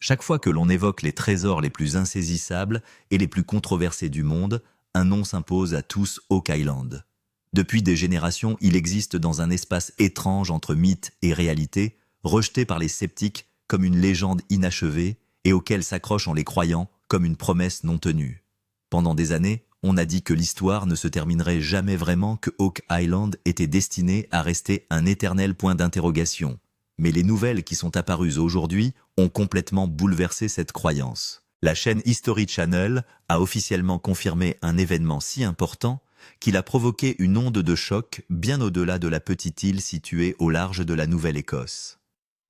Chaque fois que l'on évoque les trésors les plus insaisissables et les plus controversés du monde, un nom s'impose à tous: Oak Island. Depuis des générations, il existe dans un espace étrange entre mythe et réalité, rejeté par les sceptiques comme une légende inachevée et auquel s'accrochent en les croyant comme une promesse non tenue. Pendant des années, on a dit que l'histoire ne se terminerait jamais vraiment, que Oak Island était destiné à rester un éternel point d'interrogation. Mais les nouvelles qui sont apparues aujourd'hui ont complètement bouleversé cette croyance. La chaîne History Channel a officiellement confirmé un événement si important qu'il a provoqué une onde de choc bien au-delà de la petite île située au large de la Nouvelle-Écosse.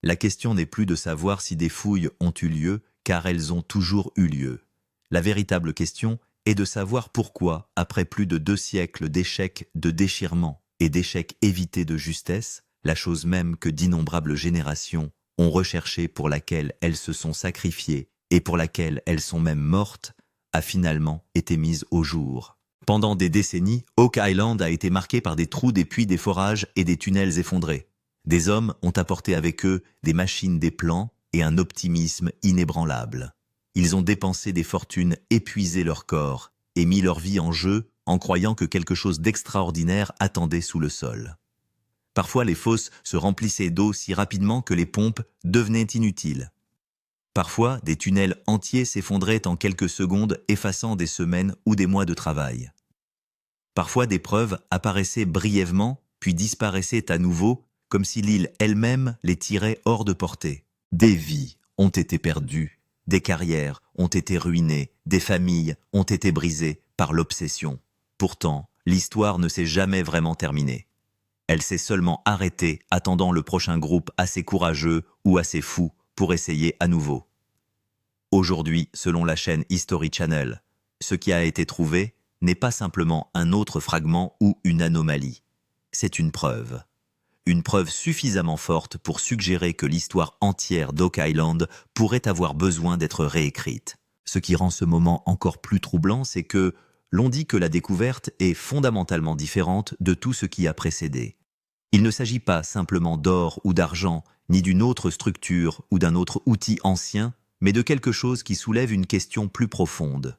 La question n'est plus de savoir si des fouilles ont eu lieu, car elles ont toujours eu lieu. La véritable question est de savoir pourquoi, après plus de 2 siècles d'échecs, de déchirements et d'échecs évités de justesse, la chose même que d'innombrables générations ont recherchée, pour laquelle elles se sont sacrifiées et pour laquelle elles sont même mortes, a finalement été mise au jour. Pendant des décennies, Oak Island a été marqué par des trous, des puits, des forages et des tunnels effondrés. Des hommes ont apporté avec eux des machines, des plans et un optimisme inébranlable. Ils ont dépensé des fortunes, épuisé leur corps et mis leur vie en jeu en croyant que quelque chose d'extraordinaire attendait sous le sol. Parfois, les fosses se remplissaient d'eau si rapidement que les pompes devenaient inutiles. Parfois, des tunnels entiers s'effondraient en quelques secondes, effaçant des semaines ou des mois de travail. Parfois, des preuves apparaissaient brièvement, puis disparaissaient à nouveau, comme si l'île elle-même les tirait hors de portée. Des vies ont été perdues, des carrières ont été ruinées, des familles ont été brisées par l'obsession. Pourtant, l'histoire ne s'est jamais vraiment terminée. Elle s'est seulement arrêtée, attendant le prochain groupe assez courageux ou assez fou pour essayer à nouveau. Aujourd'hui, selon la chaîne History Channel, ce qui a été trouvé n'est pas simplement un autre fragment ou une anomalie. C'est une preuve. Une preuve suffisamment forte pour suggérer que l'histoire entière d'Oak Island pourrait avoir besoin d'être réécrite. Ce qui rend ce moment encore plus troublant, c'est que l'on dit que la découverte est fondamentalement différente de tout ce qui a précédé. Il ne s'agit pas simplement d'or ou d'argent, ni d'une autre structure ou d'un autre outil ancien, mais de quelque chose qui soulève une question plus profonde.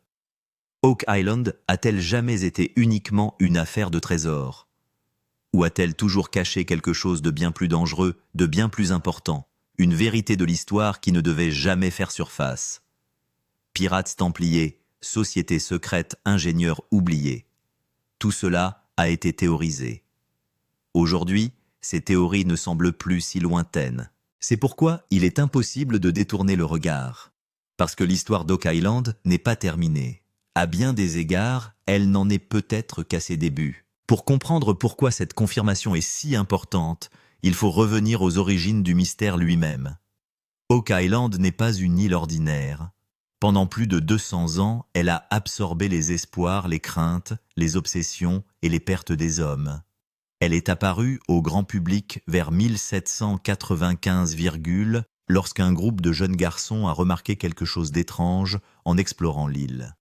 Oak Island a-t-elle jamais été uniquement une affaire de trésors ? Ou a-t-elle toujours caché quelque chose de bien plus dangereux, de bien plus important, une vérité de l'histoire qui ne devait jamais faire surface ? Pirates templiers, sociétés secrètes, ingénieurs oubliés. Tout cela a été théorisé. Aujourd'hui, ces théories ne semblent plus si lointaines. C'est pourquoi il est impossible de détourner le regard. Parce que l'histoire d'Oak Island n'est pas terminée. À bien des égards, elle n'en est peut-être qu'à ses débuts. Pour comprendre pourquoi cette confirmation est si importante, il faut revenir aux origines du mystère lui-même. Oak Island n'est pas une île ordinaire. Pendant plus de 200 ans, elle a absorbé les espoirs, les craintes, les obsessions et les pertes des hommes. Elle est apparue au grand public vers 1795, lorsqu'un groupe de jeunes garçons a remarqué quelque chose d'étrange en explorant l'île.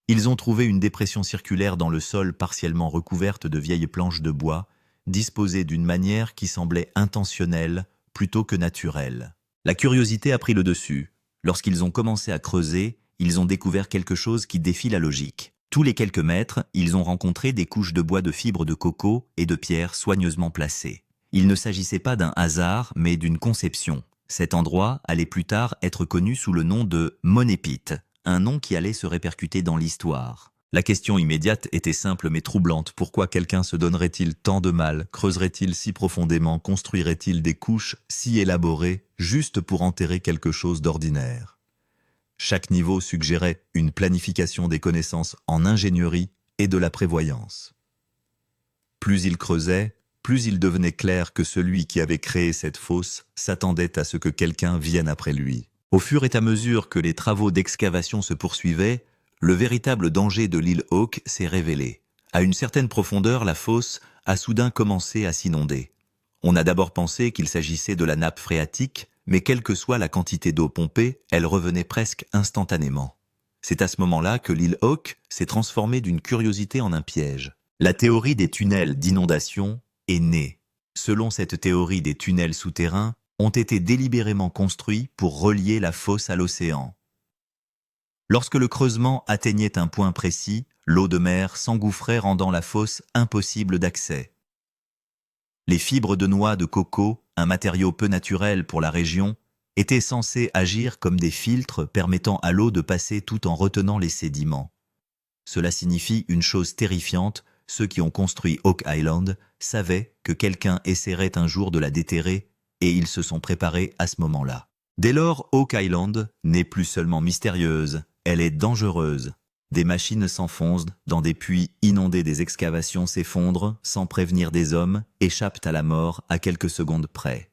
Ils ont trouvé une dépression circulaire dans le sol partiellement recouverte de vieilles planches de bois, disposées d'une manière qui semblait intentionnelle plutôt que naturelle. La curiosité a pris le dessus. Lorsqu'ils ont commencé à creuser, ils ont découvert quelque chose qui défie la logique. Tous les quelques mètres, ils ont rencontré des couches de bois, de fibres de coco et de pierres soigneusement placées. Il ne s'agissait pas d'un hasard, mais d'une conception. Cet endroit allait plus tard être connu sous le nom de Money Pit, un nom qui allait se répercuter dans l'histoire. La question immédiate était simple mais troublante. Pourquoi quelqu'un se donnerait-il tant de mal, creuserait-il si profondément, construirait-il des couches si élaborées, juste pour enterrer quelque chose d'ordinaire ? Chaque niveau suggérait une planification des connaissances en ingénierie et de la prévoyance. Plus il creusait, plus il devenait clair que celui qui avait créé cette fosse s'attendait à ce que quelqu'un vienne après lui. Au fur et à mesure que les travaux d'excavation se poursuivaient, le véritable danger de l'île Oak s'est révélé. À une certaine profondeur, la fosse a soudain commencé à s'inonder. On a d'abord pensé qu'il s'agissait de la nappe phréatique, mais quelle que soit la quantité d'eau pompée, elle revenait presque instantanément. C'est à ce moment-là que l'île Oak s'est transformée d'une curiosité en un piège. La théorie des tunnels d'inondation est née. Selon cette théorie des tunnels souterrains, ont été délibérément construits pour relier la fosse à l'océan. Lorsque le creusement atteignait un point précis, l'eau de mer s'engouffrait rendant la fosse impossible d'accès. Les fibres de noix de coco, un matériau peu naturel pour la région, étaient censées agir comme des filtres permettant à l'eau de passer tout en retenant les sédiments. Cela signifie une chose terrifiante, ceux qui ont construit Oak Island savaient que quelqu'un essaierait un jour de la déterrer et ils se sont préparés à ce moment-là. Dès lors, Oak Island n'est plus seulement mystérieuse, elle est dangereuse. Des machines s'enfoncent dans des puits inondés, des excavations s'effondrent sans prévenir des hommes, échappent à la mort à quelques secondes près.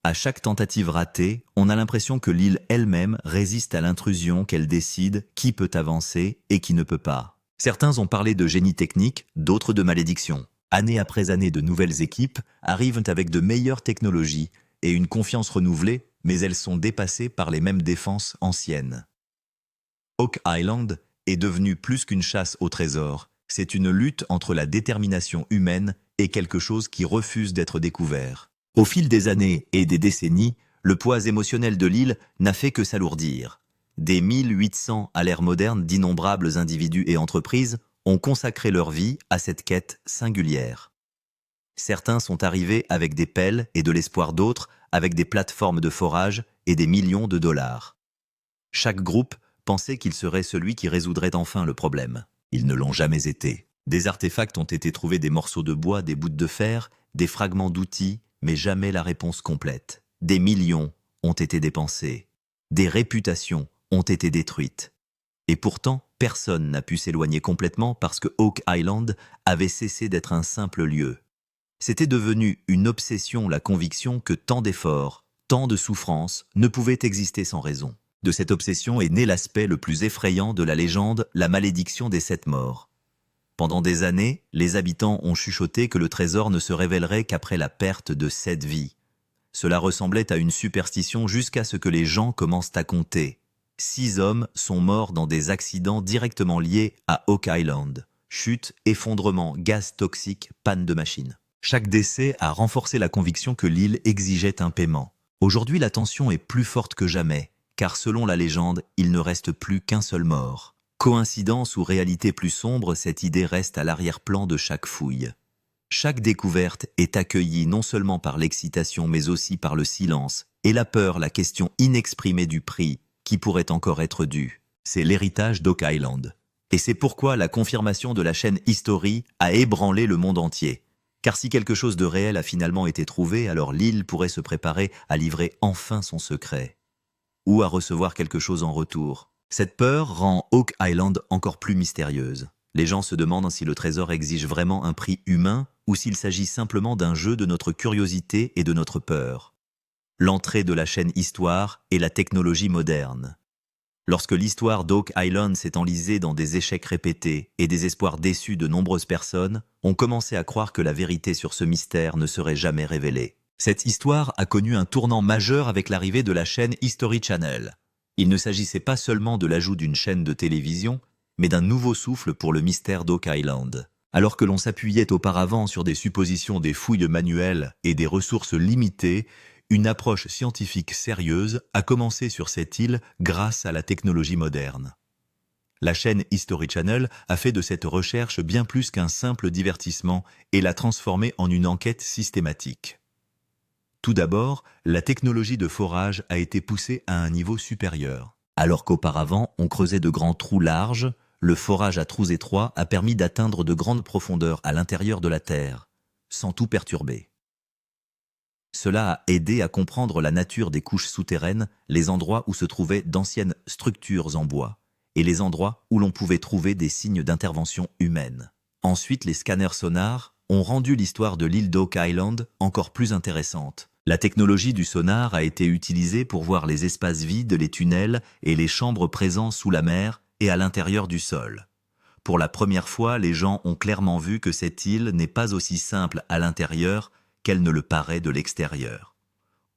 À chaque tentative ratée, on a l'impression que l'île elle-même résiste à l'intrusion, qu'elle décide qui peut avancer et qui ne peut pas. Certains ont parlé de génie technique, d'autres de malédiction. Année après année, de nouvelles équipes arrivent avec de meilleures technologies et une confiance renouvelée, mais elles sont dépassées par les mêmes défenses anciennes. Oak Island est devenue plus qu'une chasse au trésor. C'est une lutte entre la détermination humaine et quelque chose qui refuse d'être découvert. Au fil des années et des décennies, le poids émotionnel de l'île n'a fait que s'alourdir. Dès 1800 à l'ère moderne, d'innombrables individus et entreprises ont consacré leur vie à cette quête singulière. Certains sont arrivés avec des pelles et de l'espoir, d'autres avec des plateformes de forage et des millions de dollars. Chaque groupe pensait qu'il serait celui qui résoudrait enfin le problème. Ils ne l'ont jamais été. Des artefacts ont été trouvés, des morceaux de bois, des bouts de fer, des fragments d'outils, mais jamais la réponse complète. Des millions ont été dépensés. Des réputations ont été détruites. Et pourtant, personne n'a pu s'éloigner complètement parce que Oak Island avait cessé d'être un simple lieu. C'était devenu une obsession, la conviction que tant d'efforts, tant de souffrances ne pouvaient exister sans raison. De cette obsession est né l'aspect le plus effrayant de la légende, la malédiction des 7 morts. Pendant des années, les habitants ont chuchoté que le trésor ne se révélerait qu'après la perte de 7 vies. Cela ressemblait à une superstition jusqu'à ce que les gens commencent à compter. 6 hommes sont morts dans des accidents directement liés à Oak Island. Chute, effondrement, gaz toxique, panne de machine. Chaque décès a renforcé la conviction que l'île exigeait un paiement. Aujourd'hui, la tension est plus forte que jamais, car selon la légende, il ne reste plus qu'un seul mort. Coïncidence ou réalité plus sombre, cette idée reste à l'arrière-plan de chaque fouille. Chaque découverte est accueillie non seulement par l'excitation, mais aussi par le silence et la peur, la question inexprimée du prix qui pourrait encore être dû. C'est l'héritage d'Oak Island. Et c'est pourquoi la confirmation de la chaîne History a ébranlé le monde entier. Car si quelque chose de réel a finalement été trouvé, alors l'île pourrait se préparer à livrer enfin son secret. Ou à recevoir quelque chose en retour. Cette peur rend Oak Island encore plus mystérieuse. Les gens se demandent si le trésor exige vraiment un prix humain ou s'il s'agit simplement d'un jeu de notre curiosité et de notre peur. L'entrée de la chaîne Histoire et la technologie moderne. Lorsque l'histoire d'Oak Island s'est enlisée dans des échecs répétés et des espoirs déçus de nombreuses personnes, on commençait à croire que la vérité sur ce mystère ne serait jamais révélée. Cette histoire a connu un tournant majeur avec l'arrivée de la chaîne History Channel. Il ne s'agissait pas seulement de l'ajout d'une chaîne de télévision, mais d'un nouveau souffle pour le mystère d'Oak Island. Alors que l'on s'appuyait auparavant sur des suppositions, des fouilles manuelles et des ressources limitées, une approche scientifique sérieuse a commencé sur cette île grâce à la technologie moderne. La chaîne History Channel a fait de cette recherche bien plus qu'un simple divertissement et l'a transformée en une enquête systématique. Tout d'abord, la technologie de forage a été poussée à un niveau supérieur. Alors qu'auparavant, on creusait de grands trous larges, le forage à trous étroits a permis d'atteindre de grandes profondeurs à l'intérieur de la Terre, sans tout perturber. Cela a aidé à comprendre la nature des couches souterraines, les endroits où se trouvaient d'anciennes structures en bois, et les endroits où l'on pouvait trouver des signes d'intervention humaine. Ensuite, les scanners sonars ont rendu l'histoire de l'île d'Oak Island encore plus intéressante. La technologie du sonar a été utilisée pour voir les espaces vides, les tunnels et les chambres présents sous la mer et à l'intérieur du sol. Pour la première fois, les gens ont clairement vu que cette île n'est pas aussi simple à l'intérieur qu'elle ne le paraît de l'extérieur.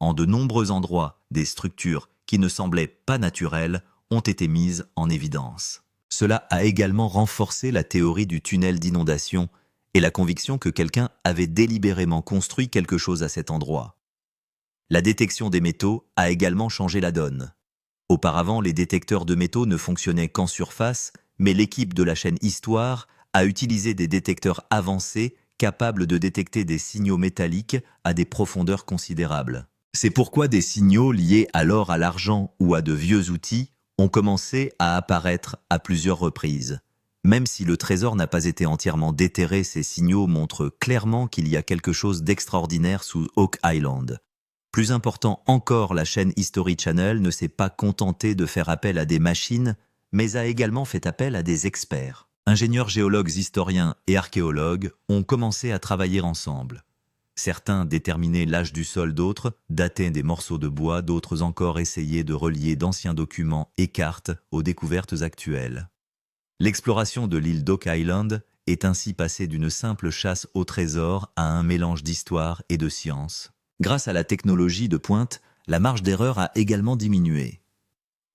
En de nombreux endroits, des structures qui ne semblaient pas naturelles ont été mises en évidence. Cela a également renforcé la théorie du tunnel d'inondation et la conviction que quelqu'un avait délibérément construit quelque chose à cet endroit. La détection des métaux a également changé la donne. Auparavant, les détecteurs de métaux ne fonctionnaient qu'en surface, mais l'équipe de la chaîne Histoire a utilisé des détecteurs avancés capables de détecter des signaux métalliques à des profondeurs considérables. C'est pourquoi des signaux liés alors à l'argent ou à de vieux outils ont commencé à apparaître à plusieurs reprises. Même si le trésor n'a pas été entièrement déterré, ces signaux montrent clairement qu'il y a quelque chose d'extraordinaire sous Oak Island. Plus important encore, la chaîne History Channel ne s'est pas contentée de faire appel à des machines, mais a également fait appel à des experts. Ingénieurs géologues, historiens et archéologues ont commencé à travailler ensemble. Certains déterminaient l'âge du sol, d'autres dataient des morceaux de bois, d'autres encore essayaient de relier d'anciens documents et cartes aux découvertes actuelles. L'exploration de l'île d'Oak Island est ainsi passée d'une simple chasse au trésor à un mélange d'histoire et de science. Grâce à la technologie de pointe, la marge d'erreur a également diminué.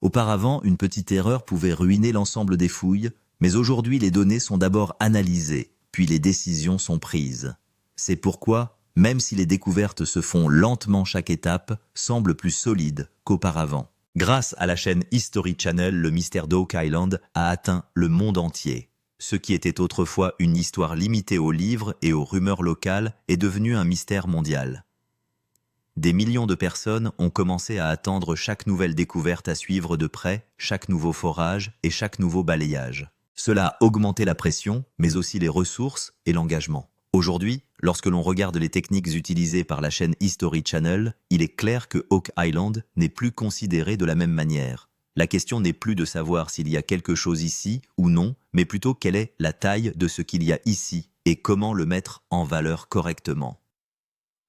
Auparavant, une petite erreur pouvait ruiner l'ensemble des fouilles, mais aujourd'hui les données sont d'abord analysées, puis les décisions sont prises. C'est pourquoi, même si les découvertes se font lentement, chaque étape semble plus solide qu'auparavant. Grâce à la chaîne History Channel, le mystère d'Oak Island a atteint le monde entier. Ce qui était autrefois une histoire limitée aux livres et aux rumeurs locales est devenu un mystère mondial. Des millions de personnes ont commencé à attendre chaque nouvelle découverte, à suivre de près chaque nouveau forage et chaque nouveau balayage. Cela a augmenté la pression, mais aussi les ressources et l'engagement. Aujourd'hui, lorsque l'on regarde les techniques utilisées par la chaîne History Channel, il est clair que Oak Island n'est plus considéré de la même manière. La question n'est plus de savoir s'il y a quelque chose ici ou non, mais plutôt quelle est la taille de ce qu'il y a ici et comment le mettre en valeur correctement.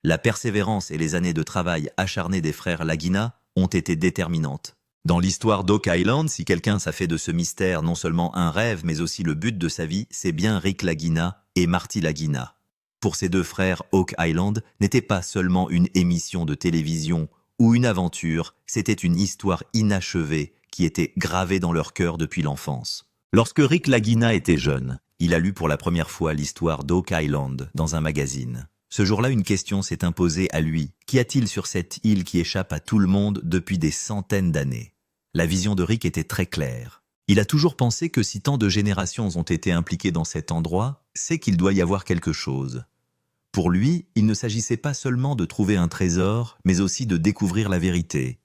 La persévérance et les années de travail acharné des frères Lagina ont été déterminantes. Dans l'histoire d'Oak Island, si quelqu'un s'a fait de ce mystère non seulement un rêve, mais aussi le but de sa vie, c'est bien Rick Lagina et Marty Lagina. Pour ces deux frères, Oak Island n'était pas seulement une émission de télévision ou une aventure, c'était une histoire inachevée qui était gravée dans leur cœur depuis l'enfance. Lorsque Rick Lagina était jeune, il a lu pour la première fois l'histoire d'Oak Island dans un magazine. Ce jour-là, une question s'est imposée à lui. Qu'y a-t-il sur cette île qui échappe à tout le monde depuis des centaines d'années? La vision de Rick était très claire. Il a toujours pensé que si tant de générations ont été impliquées dans cet endroit, c'est qu'il doit y avoir quelque chose. Pour lui, il ne s'agissait pas seulement de trouver un trésor, mais aussi de découvrir la vérité.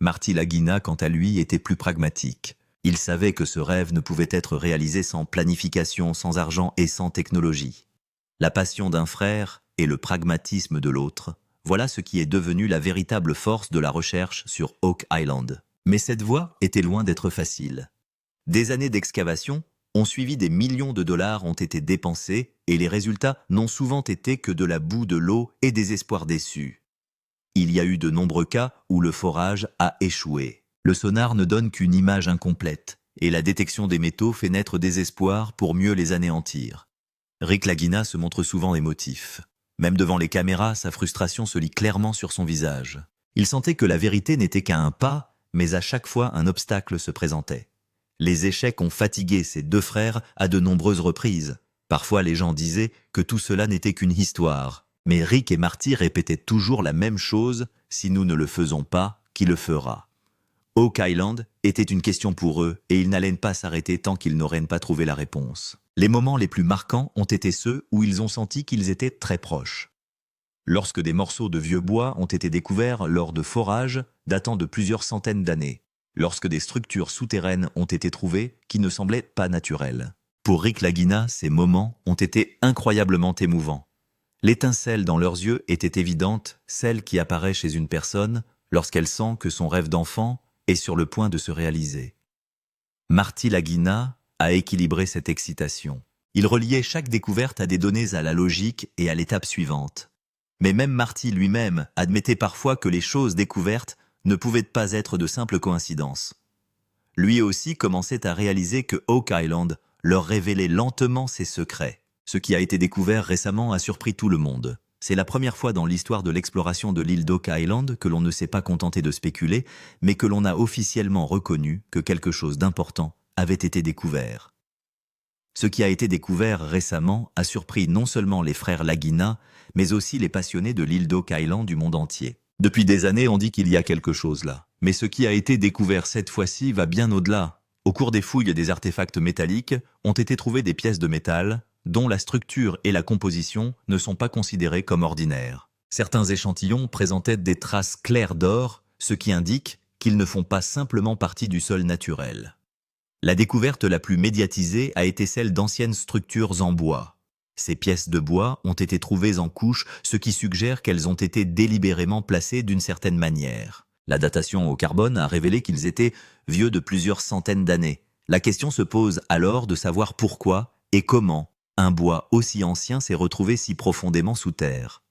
Marty Lagina, quant à lui, était plus pragmatique. Il savait que ce rêve ne pouvait être réalisé sans planification, sans argent et sans technologie. La passion d'un frère et le pragmatisme de l'autre, voilà ce qui est devenu la véritable force de la recherche sur Oak Island. Mais cette voie était loin d'être facile. Des années d'excavation ont suivi, des millions de dollars ont été dépensés et les résultats n'ont souvent été que de la boue, de l'eau et des espoirs déçus. Il y a eu de nombreux cas où le forage a échoué. Le sonar ne donne qu'une image incomplète et la détection des métaux fait naître des espoirs pour mieux les anéantir. Rick Lagina se montre souvent émotif. Même devant les caméras, sa frustration se lit clairement sur son visage. Il sentait que la vérité n'était qu'à un pas, mais à chaque fois un obstacle se présentait. Les échecs ont fatigué ses deux frères à de nombreuses reprises. Parfois les gens disaient que tout cela n'était qu'une histoire. Mais Rick et Marty répétaient toujours la même chose, si nous ne le faisons pas, qui le fera? Oak Island était une question pour eux et ils n'allaient pas s'arrêter tant qu'ils n'auraient pas trouvé la réponse. Les moments les plus marquants ont été ceux où ils ont senti qu'ils étaient très proches. Lorsque des morceaux de vieux bois ont été découverts lors de forages datant de plusieurs centaines d'années. Lorsque des structures souterraines ont été trouvées qui ne semblaient pas naturelles. Pour Rick Lagina, ces moments ont été incroyablement émouvants. L'étincelle dans leurs yeux était évidente, celle qui apparaît chez une personne lorsqu'elle sent que son rêve d'enfant est sur le point de se réaliser. Marty Lagina a équilibré cette excitation. Il reliait chaque découverte à des données, à la logique et à l'étape suivante. Mais même Marty lui-même admettait parfois que les choses découvertes ne pouvaient pas être de simples coïncidences. Lui aussi commençait à réaliser que Oak Island leur révélait lentement ses secrets. Ce qui a été découvert récemment a surpris tout le monde. C'est la première fois dans l'histoire de l'exploration de l'île d'Oak Island que l'on ne s'est pas contenté de spéculer, mais que l'on a officiellement reconnu que quelque chose d'important avait été découvert. Ce qui a été découvert récemment a surpris non seulement les frères Lagina, mais aussi les passionnés de l'île d'Oak Island du monde entier. Depuis des années, on dit qu'il y a quelque chose là. Mais ce qui a été découvert cette fois-ci va bien au-delà. Au cours des fouilles des artefacts métalliques, ont été trouvées des pièces de métal dont la structure et la composition ne sont pas considérées comme ordinaires. Certains échantillons présentaient des traces claires d'or, ce qui indique qu'ils ne font pas simplement partie du sol naturel. La découverte la plus médiatisée a été celle d'anciennes structures en bois. Ces pièces de bois ont été trouvées en couches, ce qui suggère qu'elles ont été délibérément placées d'une certaine manière. La datation au carbone a révélé qu'ils étaient vieux de plusieurs centaines d'années. La question se pose alors de savoir pourquoi et comment un bois aussi ancien s'est retrouvé si profondément sous terre.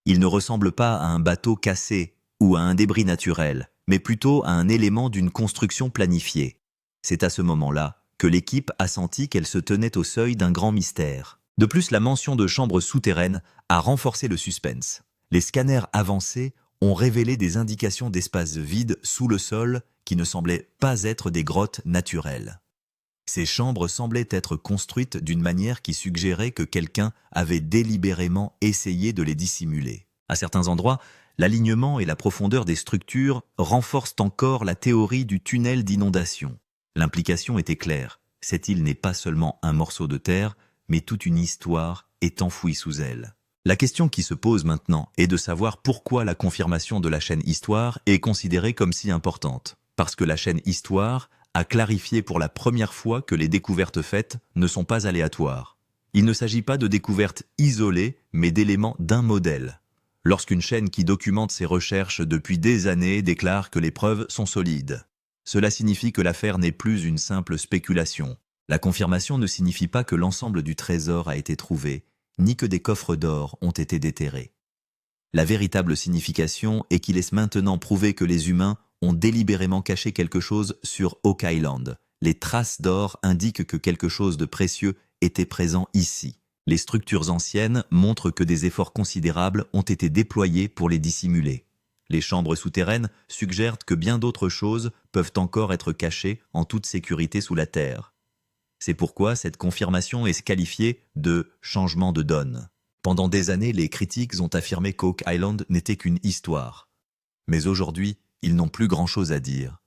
Il ne ressemble pas à un bateau cassé ou à un débris naturel, mais plutôt à un élément d'une construction planifiée. C'est à ce moment-là que l'équipe a senti qu'elle se tenait au seuil d'un grand mystère. De plus, la mention de chambres souterraines a renforcé le suspense. Les scanners avancés ont révélé des indications d'espaces vides sous le sol qui ne semblaient pas être des grottes naturelles. Ces chambres semblaient être construites d'une manière qui suggérait que quelqu'un avait délibérément essayé de les dissimuler. À certains endroits, l'alignement et la profondeur des structures renforcent encore la théorie du tunnel d'inondation. L'implication était claire. Cette île n'est pas seulement un morceau de terre, mais toute une histoire est enfouie sous elle. La question qui se pose maintenant est de savoir pourquoi la confirmation de la chaîne Histoire est considérée comme si importante. Parce que la chaîne Histoire a clarifié pour la première fois que les découvertes faites ne sont pas aléatoires. Il ne s'agit pas de découvertes isolées, mais d'éléments d'un modèle. Lorsqu'une chaîne qui documente ses recherches depuis des années déclare que les preuves sont solides, cela signifie que l'affaire n'est plus une simple spéculation. La confirmation ne signifie pas que l'ensemble du trésor a été trouvé, ni que des coffres d'or ont été déterrés. La véritable signification est qu'il est maintenant prouvé que les humains ont délibérément caché quelque chose sur Oak Island. Les traces d'or indiquent que quelque chose de précieux était présent ici. Les structures anciennes montrent que des efforts considérables ont été déployés pour les dissimuler. Les chambres souterraines suggèrent que bien d'autres choses peuvent encore être cachées en toute sécurité sous la terre. C'est pourquoi cette confirmation est qualifiée de changement de donne. Pendant des années, les critiques ont affirmé qu'Oak Island n'était qu'une histoire. Mais aujourd'hui, ils n'ont plus grand-chose à dire.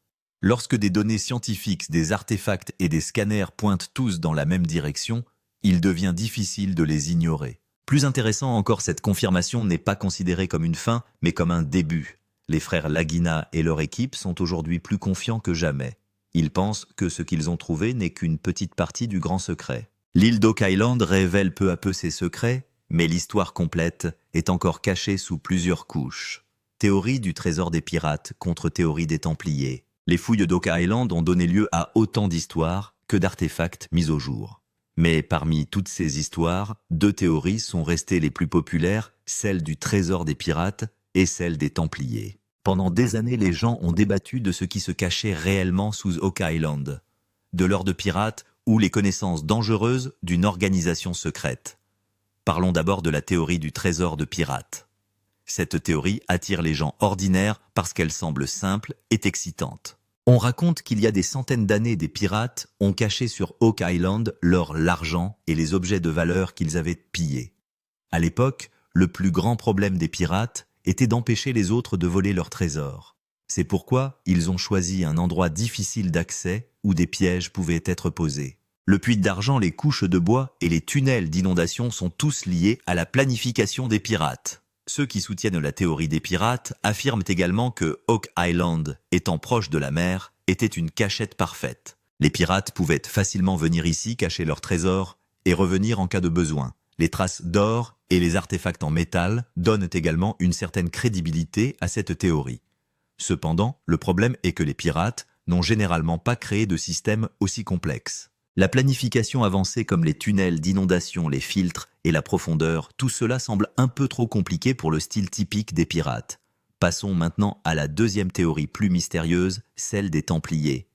Lorsque des données scientifiques, des artefacts et des scanners pointent tous dans la même direction, il devient difficile de les ignorer. Plus intéressant encore, cette confirmation n'est pas considérée comme une fin, mais comme un début. Les frères Lagina et leur équipe sont aujourd'hui plus confiants que jamais. Ils pensent que ce qu'ils ont trouvé n'est qu'une petite partie du grand secret. L'île d'Oak Island révèle peu à peu ses secrets, mais l'histoire complète est encore cachée sous plusieurs couches. Théorie du trésor des pirates contre théorie des Templiers. Les fouilles d'Oak Island ont donné lieu à autant d'histoires que d'artefacts mis au jour. Mais parmi toutes ces histoires, deux théories sont restées les plus populaires, celle du trésor des pirates et celle des Templiers. Pendant des années, les gens ont débattu de ce qui se cachait réellement sous Oak Island, de l'or de pirates ou les connaissances dangereuses d'une organisation secrète. Parlons d'abord de la théorie du trésor de pirates. Cette théorie attire les gens ordinaires parce qu'elle semble simple et excitante. On raconte qu'il y a des centaines d'années, des pirates ont caché sur Oak Island l'argent et les objets de valeur qu'ils avaient pillés. À l'époque, le plus grand problème des pirates était d'empêcher les autres de voler leurs trésors. C'est pourquoi ils ont choisi un endroit difficile d'accès où des pièges pouvaient être posés. Le puits d'argent, les couches de bois et les tunnels d'inondation sont tous liés à la planification des pirates. Ceux qui soutiennent la théorie des pirates affirment également que Oak Island, étant proche de la mer, était une cachette parfaite. Les pirates pouvaient facilement venir ici cacher leurs trésors et revenir en cas de besoin. Les traces d'or et les artefacts en métal donnent également une certaine crédibilité à cette théorie. Cependant, le problème est que les pirates n'ont généralement pas créé de système aussi complexe. La planification avancée comme les tunnels d'inondation, les filtres et la profondeur, tout cela semble un peu trop compliqué pour le style typique des pirates. Passons maintenant à la deuxième théorie plus mystérieuse, celle des Templiers.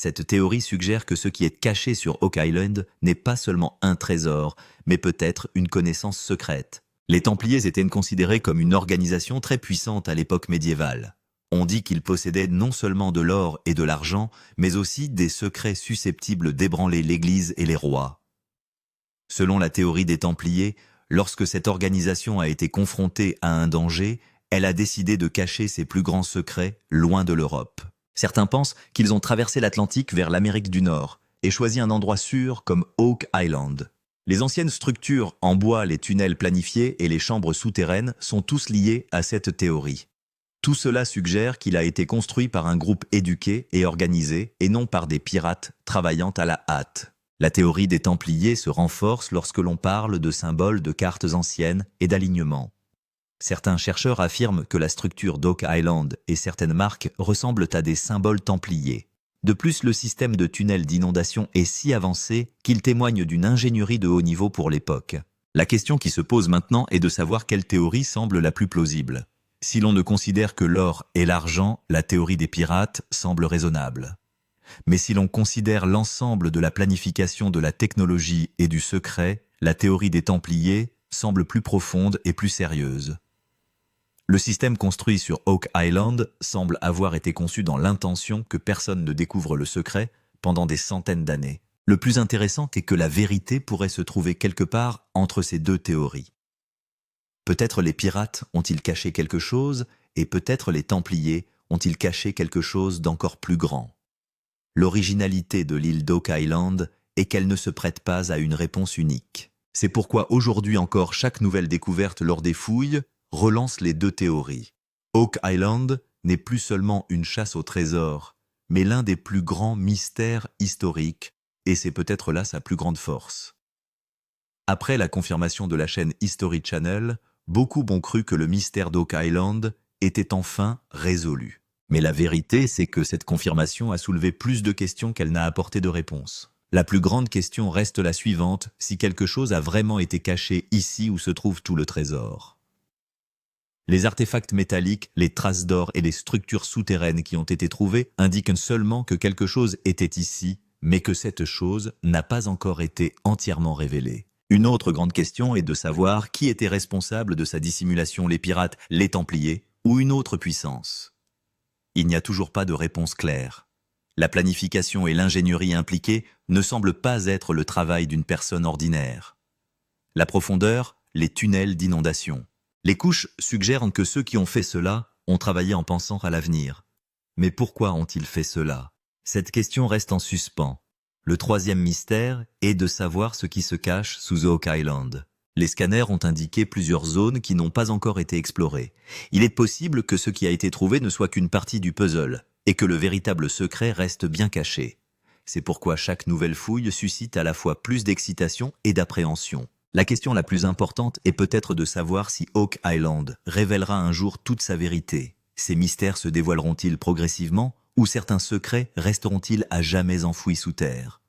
Cette théorie suggère que ce qui est caché sur Oak Island n'est pas seulement un trésor, mais peut-être une connaissance secrète. Les Templiers étaient considérés comme une organisation très puissante à l'époque médiévale. On dit qu'ils possédaient non seulement de l'or et de l'argent, mais aussi des secrets susceptibles d'ébranler l'Église et les rois. Selon la théorie des Templiers, lorsque cette organisation a été confrontée à un danger, elle a décidé de cacher ses plus grands secrets loin de l'Europe. Certains pensent qu'ils ont traversé l'Atlantique vers l'Amérique du Nord et choisi un endroit sûr comme Oak Island. Les anciennes structures en bois, les tunnels planifiés et les chambres souterraines sont tous liés à cette théorie. Tout cela suggère qu'il a été construit par un groupe éduqué et organisé et non par des pirates travaillant à la hâte. La théorie des Templiers se renforce lorsque l'on parle de symboles de cartes anciennes et d'alignements. Certains chercheurs affirment que la structure d'Oak Island et certaines marques ressemblent à des symboles templiers. De plus, le système de tunnels d'inondation est si avancé qu'il témoigne d'une ingénierie de haut niveau pour l'époque. La question qui se pose maintenant est de savoir quelle théorie semble la plus plausible. Si l'on ne considère que l'or et l'argent, la théorie des pirates semble raisonnable. Mais si l'on considère l'ensemble de la planification de la technologie et du secret, la théorie des Templiers semble plus profonde et plus sérieuse. Le système construit sur Oak Island semble avoir été conçu dans l'intention que personne ne découvre le secret pendant des centaines d'années. Le plus intéressant est que la vérité pourrait se trouver quelque part entre ces deux théories. Peut-être les pirates ont-ils caché quelque chose, et peut-être les Templiers ont-ils caché quelque chose d'encore plus grand. L'originalité de l'île d'Oak Island est qu'elle ne se prête pas à une réponse unique. C'est pourquoi aujourd'hui encore chaque nouvelle découverte lors des fouilles relance les deux théories. Oak Island n'est plus seulement une chasse au trésor, mais l'un des plus grands mystères historiques, et c'est peut-être là sa plus grande force. Après la confirmation de la chaîne History Channel, beaucoup ont cru que le mystère d'Oak Island était enfin résolu. Mais la vérité, c'est que cette confirmation a soulevé plus de questions qu'elle n'a apporté de réponses. La plus grande question reste la suivante, si quelque chose a vraiment été caché ici où se trouve tout le trésor. Les artefacts métalliques, les traces d'or et les structures souterraines qui ont été trouvées indiquent seulement que quelque chose était ici, mais que cette chose n'a pas encore été entièrement révélée. Une autre grande question est de savoir qui était responsable de sa dissimulation, les pirates, les Templiers ou une autre puissance. Il n'y a toujours pas de réponse claire. La planification et l'ingénierie impliquées ne semblent pas être le travail d'une personne ordinaire. La profondeur, les tunnels d'inondation. Les couches suggèrent que ceux qui ont fait cela ont travaillé en pensant à l'avenir. Mais pourquoi ont-ils fait cela? Cette question reste en suspens. Le troisième mystère est de savoir ce qui se cache sous Oak Island. Les scanners ont indiqué plusieurs zones qui n'ont pas encore été explorées. Il est possible que ce qui a été trouvé ne soit qu'une partie du puzzle, et que le véritable secret reste bien caché. C'est pourquoi chaque nouvelle fouille suscite à la fois plus d'excitation et d'appréhension. La question la plus importante est peut-être de savoir si Oak Island révélera un jour toute sa vérité. Ces mystères se dévoileront-ils progressivement, ou certains secrets resteront-ils à jamais enfouis sous terre?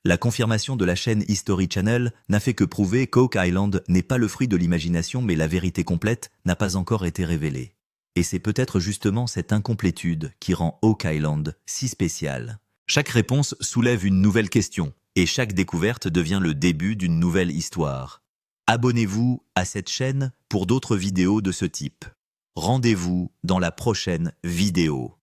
La confirmation de la chaîne History Channel n'a fait que prouver qu'Oak Island n'est pas le fruit de l'imagination, mais la vérité complète n'a pas encore été révélée. Et c'est peut-être justement cette incomplétude qui rend Oak Island si spécial. Chaque réponse soulève une nouvelle question, et chaque découverte devient le début d'une nouvelle histoire. Abonnez-vous à cette chaîne pour d'autres vidéos de ce type. Rendez-vous dans la prochaine vidéo.